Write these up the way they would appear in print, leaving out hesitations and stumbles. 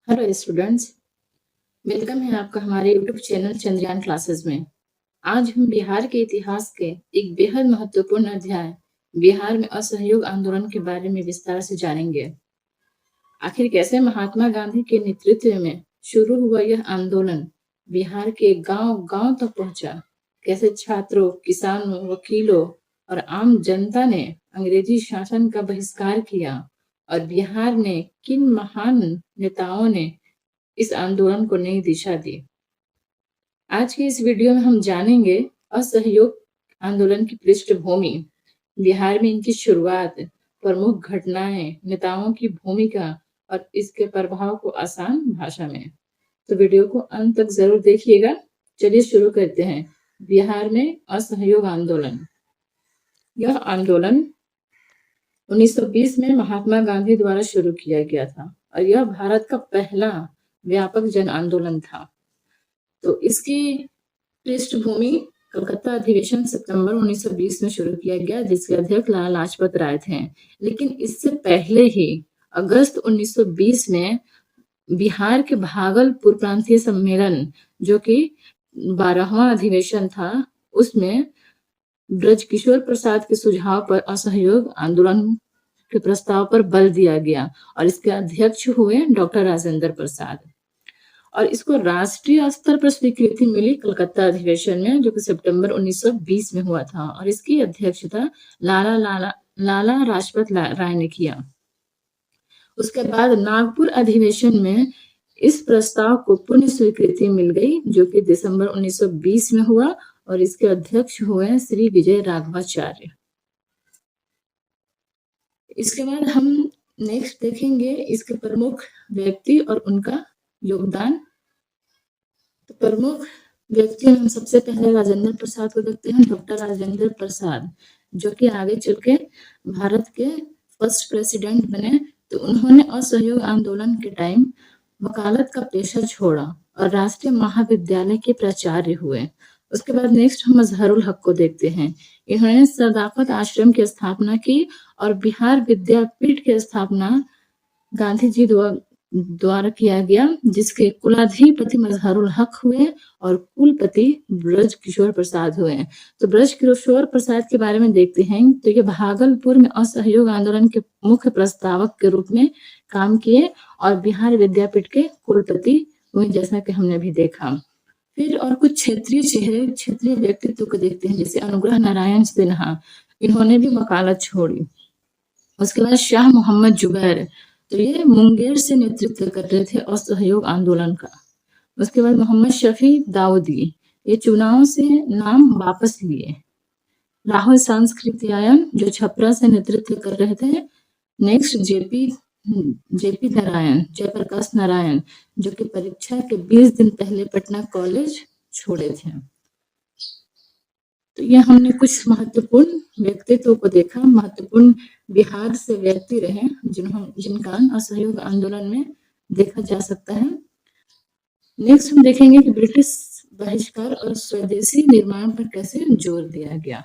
Hello students, welcome है आपका हमारे यूट्यूब चैनल चंद्रयान क्लासेस में। आज हम बिहार के इतिहास के एक बेहद महत्वपूर्ण अध्याय बिहार में असहयोग आंदोलन के बारे में विस्तार से जानेंगे। आखिर कैसे महात्मा गांधी के नेतृत्व में शुरू हुआ यह आंदोलन बिहार के गांव-गांव तक पहुंचा, कैसे छात्रों, किसानों, वकीलों और आम जनता ने अंग्रेजी शासन का बहिष्कार किया और बिहार ने किन महान नेताओं ने इस आंदोलन को नई दिशा दी। आज की इस वीडियो में हम जानेंगे असहयोग आंदोलन की पृष्ठभूमि, बिहार में इनकी शुरुआत, प्रमुख घटनाएं, नेताओं की भूमिका और इसके प्रभाव को आसान भाषा में। तो वीडियो को अंत तक जरूर देखिएगा। चलिए शुरू करते हैं। बिहार में असहयोग आंदोलन। यह आंदोलन 1920 में महात्मा गांधी द्वारा शुरू किया गया था और यह भारत का पहला व्यापक जन आंदोलन था। तो इसकी पृष्ठभूमि कलकत्ता अधिवेशन सितंबर 1920 में शुरू किया गया, जिसके अध्यक्ष लाला लाजपत राय थे। लेकिन इससे पहले ही अगस्त 1920 में बिहार के भागलपुर प्रांतीय सम्मेलन, जो कि 12वां अधिवेशन था, उसमें ब्रजकिशोर प्रसाद के सुझाव पर असहयोग आंदोलन के प्रस्ताव पर बल दिया गया और इसके अध्यक्ष हुए डॉक्टर राजेंद्र प्रसाद। और इसको राष्ट्रीय स्तर पर स्वीकृति मिली कलकत्ता अधिवेशन में, जो कि सितंबर 1920 में हुआ था और इसकी अध्यक्षता लाला लाजपत राय ने किया। उसके बाद नागपुर अधिवेशन में इस प्रस्ताव को पुनः स्वीकृति मिल गई, जो कि दिसंबर 1920 में हुआ और इसके अध्यक्ष हुए श्री विजय राघवाचार्य। इसके बाद हम नेक्स्ट देखेंगे इसके प्रमुख व्यक्ति और उनका योगदान। तो प्रमुख व्यक्ति हम सबसे पहले राजेंद्र प्रसाद को देखते हैं। डॉक्टर राजेंद्र प्रसाद, जो कि आगे चल के भारत के फर्स्ट प्रेसिडेंट बने। तो उन्होंने असहयोग आंदोलन के टाइम वकालत का पेशा छोड़ा और राष्ट्रीय महाविद्यालय के प्राचार्य हुए। उसके बाद नेक्स्ट हम मजहरुल हक को देखते हैं। इन्होंने सदाकत आश्रम की स्थापना की और बिहार विद्यापीठ की स्थापना गांधी जी द्वारा किया गया, जिसके कुलाधिपति मजहरुल हक हुए और कुलपति ब्रजकिशोर प्रसाद हुए। तो ब्रजकिशोर प्रसाद के बारे में देखते हैं। तो ये भागलपुर में असहयोग आंदोलन के मुख्य प्रस्तावक के रूप में काम किए और बिहार विद्यापीठ के कुलपति हुए, जैसा कि हमने अभी देखा। फिर और कुछ क्षेत्रीय व्यक्तित्व को देखते हैं, जैसे अनुग्रह नारायण सिन्हा, इन्होंने भी वकालत छोड़ी। उसके बाद शाह मोहम्मद जुबैर, तो ये मुंगेर से नेतृत्व कर रहे थे असहयोग आंदोलन का। उसके बाद मोहम्मद शफी दाऊदी, ये चुनाव से नाम वापस लिए। राहुल सांस्कृत्यायन, जो छपरा से नेतृत्व कर रहे थे। नेक्स्ट जेपी नारायण, जयप्रकाश नारायण, जो कि परीक्षा के 20 दिन पहले पटना कॉलेज छोड़े थे। तो यह हमने कुछ महत्वपूर्ण व्यक्तित्व को देखा, महत्वपूर्ण बिहार से व्यक्ति रहे जिनका असहयोग आंदोलन में देखा जा सकता है। नेक्स्ट हम देखेंगे कि ब्रिटिश बहिष्कार और स्वदेशी निर्माण पर कैसे जोर दिया गया,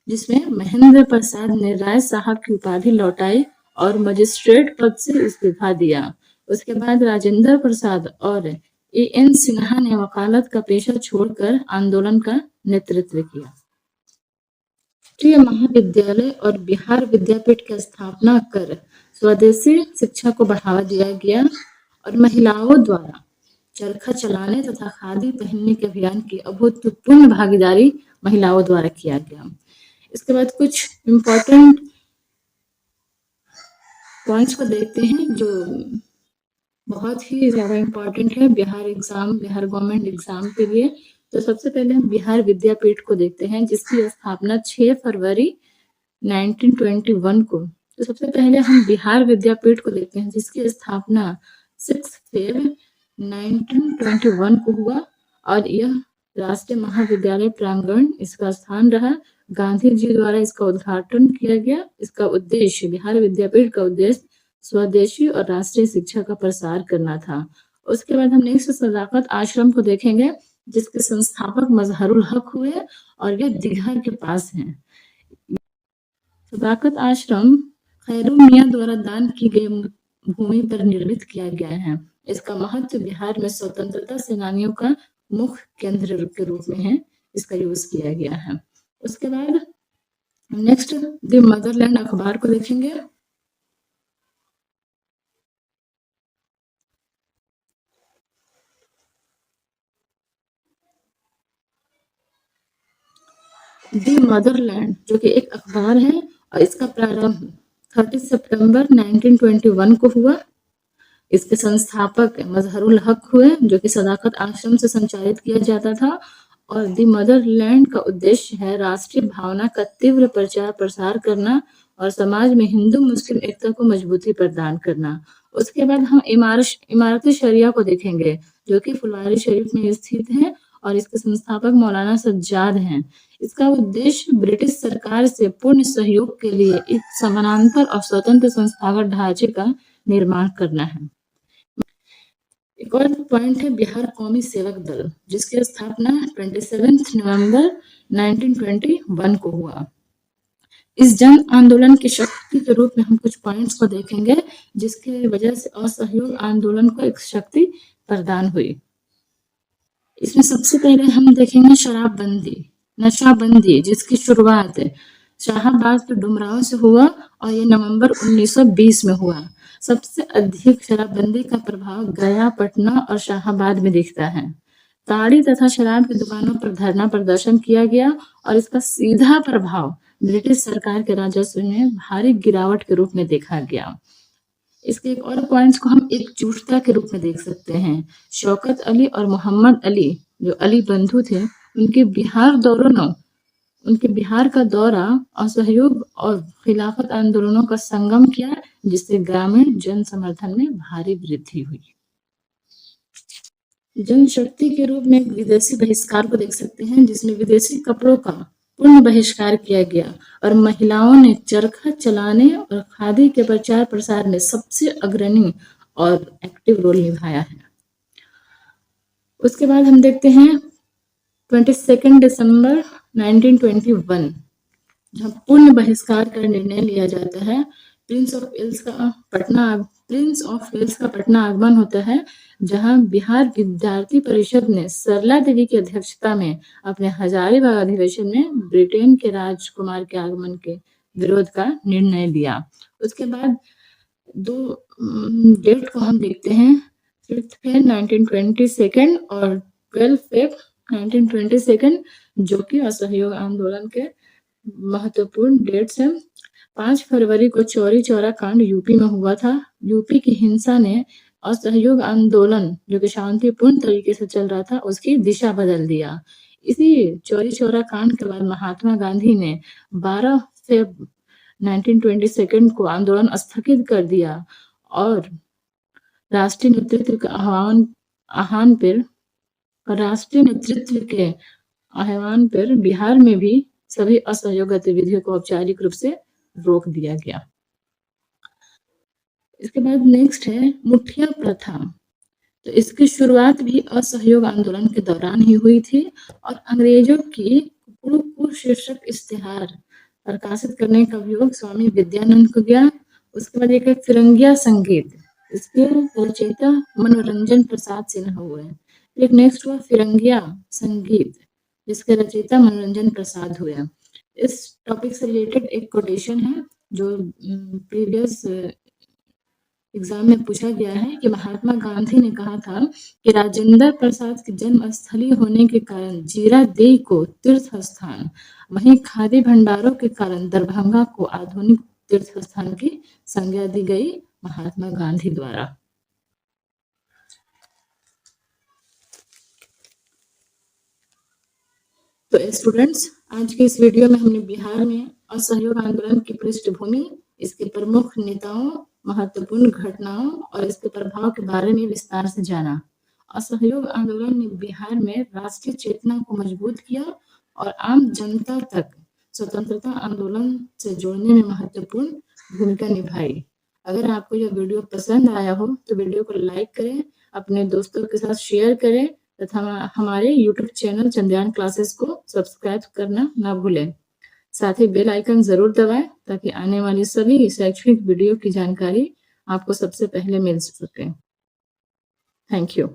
जिसमें महेंद्र प्रसाद ने राय साहब की उपाधि लौटाई और मजिस्ट्रेट पद से इस्तीफा दिया। उसके बाद राजेंद्र प्रसाद और एएन सिन्हा ने वकालत का पेशा छोड़कर आंदोलन का नेतृत्व किया। राष्ट्रीय महाविद्यालय और बिहार विद्यापीठ की स्थापना कर स्वदेशी शिक्षा को बढ़ावा दिया गया और महिलाओं द्वारा चरखा चलाने तथा खादी पहनने के अभियान की अभूतपूर्व भागीदारी महिलाओं द्वारा किया गया। इसके बाद कुछ इम्पोर्टेंट पॉइंट्स को देखते हैं, जो बहुत ही ज्यादा इम्पोर्टेंट है बिहार गवर्नमेंट एग्जाम के लिए। तो सबसे पहले हम बिहार विद्यापीठ को देखते हैं, जिसकी स्थापना 6 फरवरी 1921 को। तो सबसे पहले हम बिहार विद्यापीठ को देखते हैं, जिसकी स्थापना 6 फरवरी 1921 को हुआ और यह राष्ट्रीय महाविद्यालय प्रांगण इसका स्थान रहा। गांधी जी द्वारा इसका उद्घाटन किया गया। इसका उद्देश्य, बिहार विद्यापीठ का उद्देश्य स्वदेशी और राष्ट्रीय शिक्षा का प्रसार करना था। उसके बाद हम नेक्स्ट सदाकत आश्रम को देखेंगे, जिसके संस्थापक मजहरुल हक हुए और यह दीघा के पास है। सदाकत आश्रम खैरू मियां द्वारा दान की गई भूमि पर निर्मित किया गया है इसका महत्व बिहार में स्वतंत्रता सेनानियों का मुख्य केंद्र के रूप में है, इसका यूज किया गया है। उसके बाद नेक्स्ट द मदरलैंड अखबार को देखेंगे। द मदरलैंड जो कि एक अखबार है और इसका प्रारंभ 30 सितंबर 1921 को हुआ। इसके संस्थापक मजहरुल हक हुए, जो कि सदाकत आश्रम से संचालित किया जाता था। और द मदरलैंड का उद्देश्य है राष्ट्रीय भावना का तीव्र प्रचार प्रसार करना और समाज में हिंदू मुस्लिम एकता को मजबूती प्रदान करना। उसके बाद हम इमारत शरिया को देखेंगे, जो कि फुलवारी शरीफ में स्थित है और इसके संस्थापक मौलाना सज्जाद हैं। इसका उद्देश्य ब्रिटिश सरकार से पूर्ण सहयोग के लिए एक समानांतर और स्वतंत्र संस्थागत ढांचे का निर्माण करना है। एक और पॉइंट है बिहार कौमी सेवक दल, जिसकी स्थापना 27 नवंबर 1921 को हुआ। इस जन आंदोलन की शक्ति के रूप में हम कुछ पॉइंट्स को देखेंगे, जिसके वजह से असहयोग आंदोलन को एक शक्ति प्रदान हुई। इसमें सबसे पहले हम देखेंगे शराबबंदी, नशाबंदी, जिसकी शुरुआत शाहबाद के डुमराव से हुआ और ये नवंबर 1920 में हुआ। सबसे अधिक शराबबंदी का प्रभाव गया, पटना और शाहबाद में दिखता है। ताड़ी तथा शराब की दुकानों पर धरना प्रदर्शन किया गया और इसका सीधा प्रभाव ब्रिटिश सरकार के राजस्व में भारी गिरावट के रूप में देखा गया। इसके एक और पॉइंट्स को हम एकजुटता के रूप में देख सकते हैं। शौकत अली और मोहम्मद अली, जो अली बंधु थे, उनके बिहार का दौरा असहयोग और खिलाफत आंदोलनों का संगम किया, जिससे ग्रामीण जन समर्थन में भारी वृद्धि हुई। जनशक्ति के रूप में विदेशी बहिष्कार को देख सकते हैं, जिसमें विदेशी कपड़ों का पूर्ण बहिष्कार किया गया और महिलाओं ने चरखा चलाने और खादी के प्रचार प्रसार में सबसे अग्रणी और एक्टिव रोल निभाया है। उसके बाद हम देखते हैं 22 दिसंबर 1921, जहाँ पूर्ण बहिष्कार का निर्णय लिया जाता है। प्रिंस ऑफ वेल्स का पटना आगमन होता है, जहां बिहार विद्यार्थी परिषद ने सरला देवी की अध्यक्षता में अपने हजारीबाग अधिवेशन में ब्रिटेन के राजकुमार के आगमन के विरोध का निर्णय लिया। उसके बाद दो डेट को हम देखते हैं, 5 फेब 1922 और 12 फेब 1922, जो कि असहयोग आंदोलन के महत्वपूर्ण डेट्स हैं। 5 फरवरी को चौरी चौरा कांड यूपी में हुआ था। यूपी की हिंसा ने असहयोग आंदोलन, जो कि शांतिपूर्ण तरीके से चल रहा था, उसकी दिशा बदल दिया। इसी चौरी चौरा कांड के बाद महात्मा गांधी ने 12 फेब 1922 को आंदोलन स्थगित कर दिया और राष्ट्रीय नेतृत्व के आह्वान पर बिहार में भी सभी असहयोग गतिविधियों को औपचारिक रूप से रोक दिया गया। इसके बाद नेक्स्ट है मुठिया प्रथा। तो इसकी शुरुआत भी असहयोग आंदोलन के दौरान ही हुई थी और अंग्रेजों की शीर्षक इश्तिहार प्रकाशित करने का अभियोग स्वामी विद्यानंद को गया। उसके बाद एक फिरंगिया संगीत, इसके रचयिता मनोरंजन प्रसाद सिन्हा हुए। एक नेक्स्ट हुआ फिरंगिया संगीत, जिसके रचयिता मनोरंजन प्रसाद हुए। इस टॉपिक से रिलेटेड एक कोटेशन है जो प्रीवियस एग्जाम में पूछा गया है कि महात्मा गांधी ने कहा था कि राजेंद्र प्रसाद की जन्म स्थली होने के कारण जीरादेई को तीर्थ स्थान, वहीं खादी भंडारों के कारण दरभंगा को आधुनिक तीर्थ स्थान की संज्ञा दी गई महात्मा गांधी द्वारा। तो स्टूडेंट्स, आज के इस वीडियो में हमने बिहार में असहयोग आंदोलन की पृष्ठभूमि, इसके प्रमुख नेताओं, महत्वपूर्ण घटनाओं और इसके प्रभाव के बारे में विस्तार से जाना। असहयोग आंदोलन ने बिहार में राष्ट्रीय चेतना को मजबूत किया और आम जनता तक स्वतंत्रता आंदोलन से जोड़ने में महत्वपूर्ण भूमिका निभाई। अगर आपको यह वीडियो पसंद आया हो तो वीडियो को लाइक करें, अपने दोस्तों के साथ शेयर करें तथा हमारे YouTube चैनल चंद्रयान क्लासेस को सब्सक्राइब करना ना भूलें। साथ ही बेल आइकन जरूर दबाएं ताकि आने वाली सभी शैक्षणिक वीडियो की जानकारी आपको सबसे पहले मिल सके। Thank you.